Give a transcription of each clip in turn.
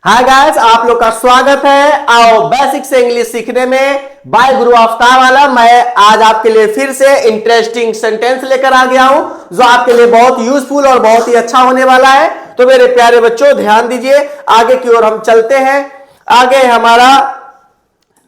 Hi guys, आप लोग का स्वागत है। आओ बेसिक से इंग्लिश सीखने में बाय गुरु आफ्ताब वाला। मैं आज आपके लिए फिर से इंटरेस्टिंग सेंटेंस लेकर आ गया हूं जो आपके लिए बहुत यूजफुल और बहुत ही अच्छा होने वाला है। तो मेरे प्यारे बच्चों ध्यान दीजिए, आगे की ओर हम चलते हैं। आगे हमारा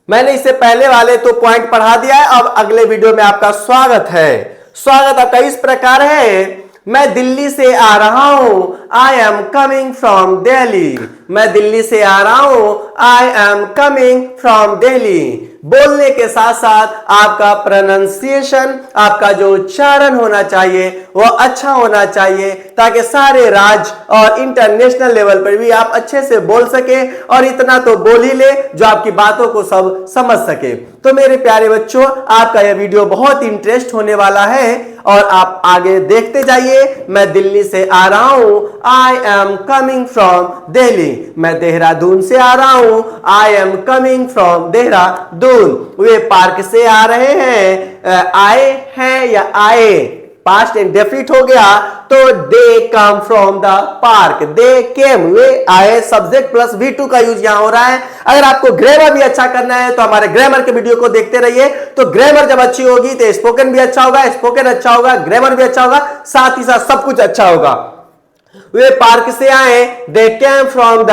मैंने इससे पहले वाले तो पॉइंट पढ़ा दिया है, अब अगले वीडियो में आपका स्वागत है। स्वागत आपका इस प्रकार है, मैं दिल्ली से आ रहा हूं, I am coming from Delhi. मैं दिल्ली से आ रहा हूं, I am coming from Delhi. बोलने के साथ साथ आपका प्रोनाउंसिएशन, आपका जो उच्चारण होना चाहिए वो अच्छा होना चाहिए, ताकि सारे राज्य और इंटरनेशनल लेवल पर भी आप अच्छे से बोल सके और इतना तो बोल ही ले जो आपकी बातों को सब समझ सके। तो मेरे प्यारे बच्चों, आपका यह वीडियो बहुत इंटरेस्ट होने वाला है और आप आगे देखते जाइए। मैं दिल्ली से आ रहा हूं, I am coming from Delhi. मैं देहरादून से आ रहा हूं, I am coming from Dehradun. Way park से आ रहे हैं, आए हैं या आए, पास्ट इंडेफिनिट हो गया तो दे कम फ्रॉम द पार्क, दे केम, वे आए। सब्जेक्ट प्लस V2 का यूज यहां हो रहा है। अगर आपको ग्रामर भी अच्छा करना है तो हमारे ग्रामर के वीडियो को देखते रहिए। तो ग्रामर जब अच्छी होगी तो स्पोकन भी अच्छा होगा, स्पोकन अच्छा होगा, ग्रामर भी अच्छा होगा, साथ ही साथ सब कुछ अच्छा होगा। वे पार्क से आए, दे केम फ्रॉम द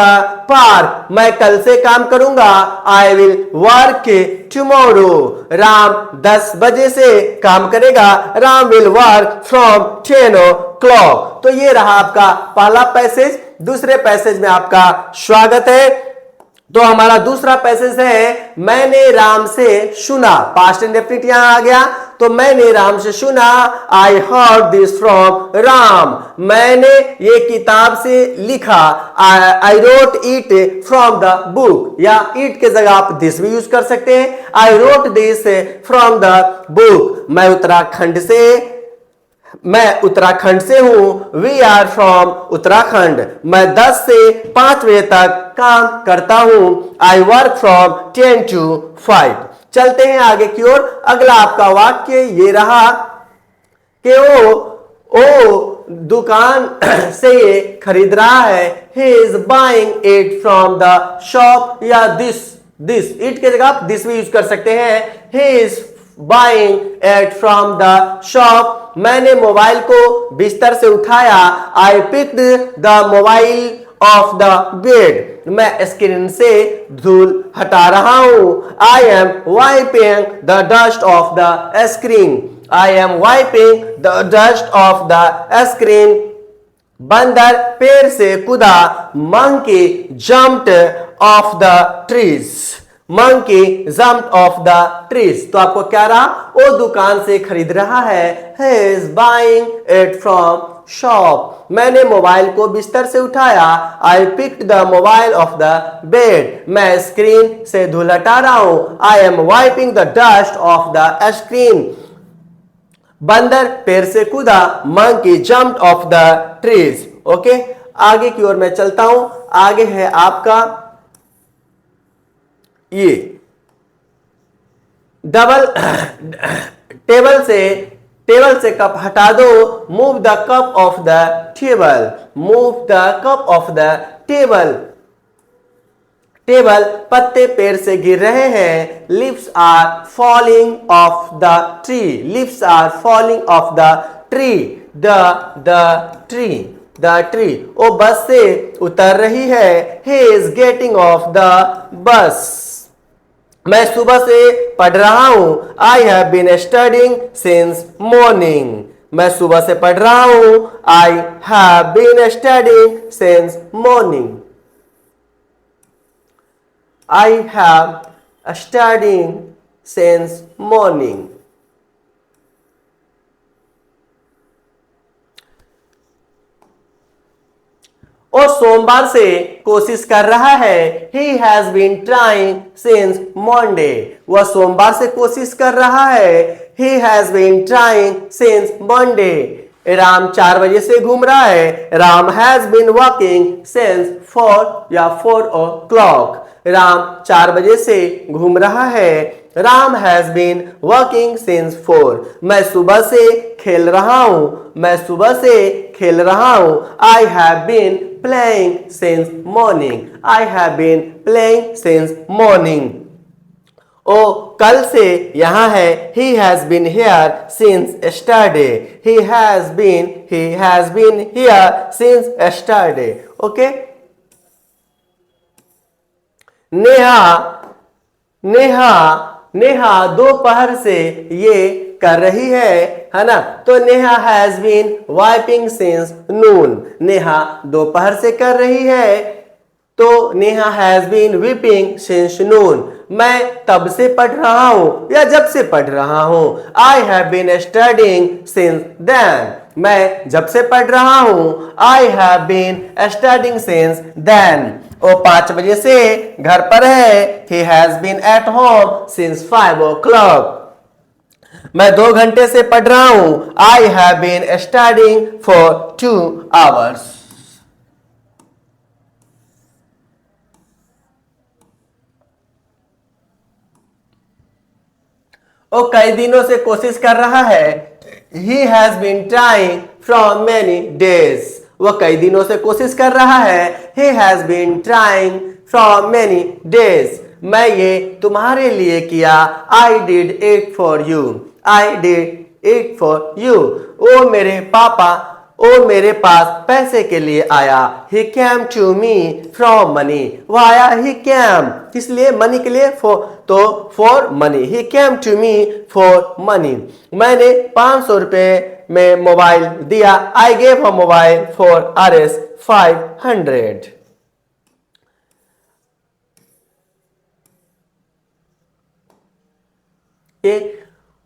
पार्क। मैं कल से काम करूंगा, I will work tomorrow. Ram 10 बजे से काम करेगा, Ram will work from 10 o'clock। तो ये रहा आपका पहला पैसेज। दूसरे पैसेज में आपका स्वागत है। तो हमारा दूसरा पैसेज है, मैंने राम से सुना। पास्ट इंडेफिनिट यहां आ गया, तो मैंने राम से सुना, I heard this from Ram. मैंने ये किताब से लिखा, I wrote it from the book, या इट के जगह आप दिस भी यूज कर सकते हैं। I wrote this from the book. मैं उत्तराखंड से हूं, वी आर फ्रॉम उत्तराखंड। मैं 10 से 5 बजे तक काम करता हूं, आई वर्क फ्रॉम 10 to 5। चलते हैं आगे की ओर। अगला आपका वाक्य ये रहा कि वो दुकान से ये खरीद रहा है, he is buying it from the shop, या दिस इट के जगह आप दिस भी यूज कर सकते हैं, he is buying it from the shop। मैंने मोबाइल को बिस्तर से उठाया, I picked the mobile of the bed. मैं स्क्रीन से धूल हटा रहा हूं, I M wiping the dust of the screen. I am wiping the dust of the screen. बंदर पेड़ से कूदा, monkey jumped of the trees. Monkey jumped of the trees. तो आपको क्या रहा, वो दुकान से खरीद रहा है, he is buying it from shop। मैंने मोबाइल को बिस्तर से उठाया, I picked the mobile of the bed। मैं स्क्रीन से धूल हटा रहा हूं, I am wiping the dust of the screen। बंदर पेड़ से कूदा, monkey jumped off the trees। Okay, आगे की ओर मैं चलता हूं। आगे है आपका ये टेबल से कप हटा दो, move the cup off the table. Move the cup off the table. Table पत्ते पेड़ से गिर रहे हैं, leaves are falling off the tree. Leaves are falling off the tree. The tree. वो बस से उतर रही है, he is getting off the bus। मैं सुबह से पढ़ रहा हूं, I have been studying since morning। मैं सुबह से पढ़ रहा हूं, I have been studying since morning। I have studying since morning। और सोमवार से कोशिश कर रहा है, he has been trying since Monday। वह सोमवार से कोशिश कर रहा है, he has been trying since Monday। Ram 4 बजे से घूम रहा है, Ram has been walking since 4 o'clock। Ram 4 बजे से घूम रहा है, Ram has been working since 4। मैं सुबह से खेल रहा हूं, मैं सुबह से खेल रहा हूं। I have been playing since morning, I have been playing since morning. ओ कल से यहां है, he has been here since yesterday, he has been here since yesterday। Okay. Neha Neha Neha दोपहर से ये कर रही है ना। तो Neha has been wiping since noon, Neha दोपहर से कर रही है, तो Neha has been weeping since noon. मैं तब से पढ़ रहा हूं या जब से पढ़ रहा हूं। I have been studying since then, मैं जब से पढ़ रहा हूं। I have been studying since then. वो 5 बजे से घर पर है, he has been at home since 5 o'clock। मैं 2 घंटे से पढ़ रहा हूं। I have been studying for 2 hours। वो कई दिनों से कोशिश कर रहा है, he has been trying from many days। वह कई दिनों से कोशिश कर रहा है, he has been trying from many days। मैं ये तुम्हारे लिए किया, I did it for you, I did it for you। वो मेरे पास पैसे के लिए आया, he came to me from money। वो आया he came किस लिए, मनी के लिए, तो for money, he came to me for money। मैंने 500 रुपए में मोबाइल दिया, I gave a mobile for Rs 500।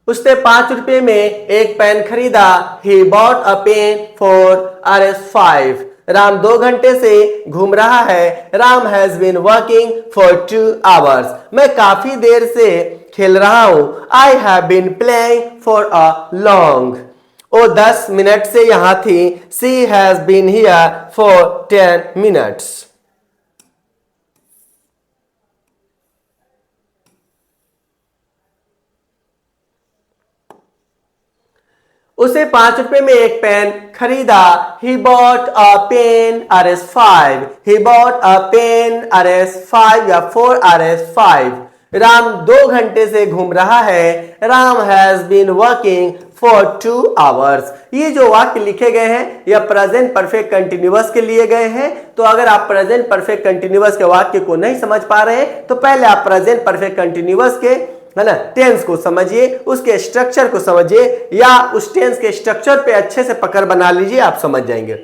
उसने 5 रुपए में एक पेन खरीदा, he bought a pen for Rs 5। Ram 2 घंटे से घूम रहा है, Ram has been working for 2 hours। मैं काफी देर से खेल रहा हूं, I have been playing for a long. वो 10 मिनट से यहां थी, she has been here for 10 minutes। उसे 5 रुपए में एक पेन खरीदा, he bought a pen Rs 5, he bought a pen Rs 5 या 4 Rs 5। राम 2 घंटे से घूम रहा है, Ram has been working for 2 hours। ये जो वाक्य लिखे गए हैं यह प्रेजेंट परफेक्ट कंटिन्यूअस के लिए गए हैं। तो अगर आप प्रेजेंट परफेक्ट कंटिन्यूअस के वाक्य को नहीं समझ पा रहे हैं तो पहले आप प्रेजेंट परफेक्ट कंटिन्यूअस के है ना टेंस को समझिए, उसके स्ट्रक्चर को समझिए, या उस टेंस के स्ट्रक्चर पे अच्छे से पकड़ बना लीजिए, आप समझ जाएंगे।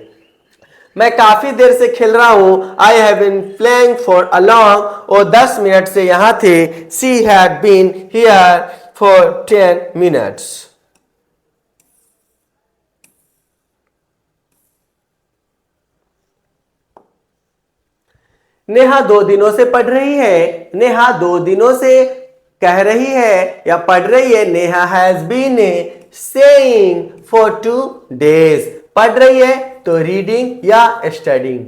मैं काफी देर से खेल रहा हूं, I have been playing for a long. और 10 मिनट से यहां थे, she had been here for 10 minutes। Neha 2 दिनों से पढ़ रही है, नेहा 2 दिनों से कह रही है या पढ़ रही है, Neha has been saying for 2 days। पढ़ रही है तो रीडिंग या स्टडिंग।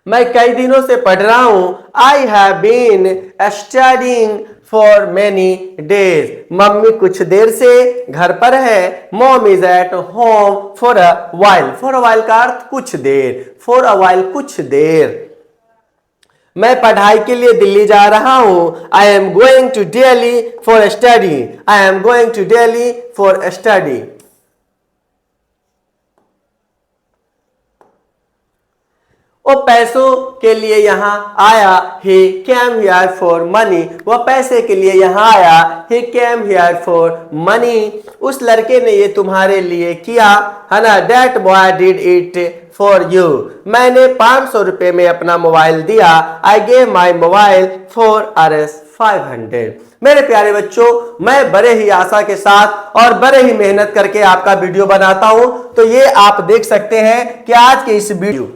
मैं कई दिनों से पढ़ रहा हूं, I have been studying for many days. Mummy कुछ देर से घर पर है, mom is at home for a while. For a while का अर्थ कुछ देर, फॉर अ वाइल कुछ देर। मैं पढ़ाई के लिए दिल्ली जा रहा हूं, I am going to Delhi for study, I am going to Delhi for study. वो पैसों के लिए यहां आया, he came here for money। वह पैसे के लिए यहां आया, he came here for money। उस लड़के ने ये तुम्हारे लिए किया, है ना, that boy did it for you। मैंने 500 रुपए में अपना मोबाइल दिया, I gave my mobile for Rs 500। मेरे प्यारे बच्चों, मैं बड़े ही आशा के साथ और बड़े ही मेहनत करके आपका वीडियो बनाता हूं। तो ये आप देख सकते हैं कि आज के इस वीडियो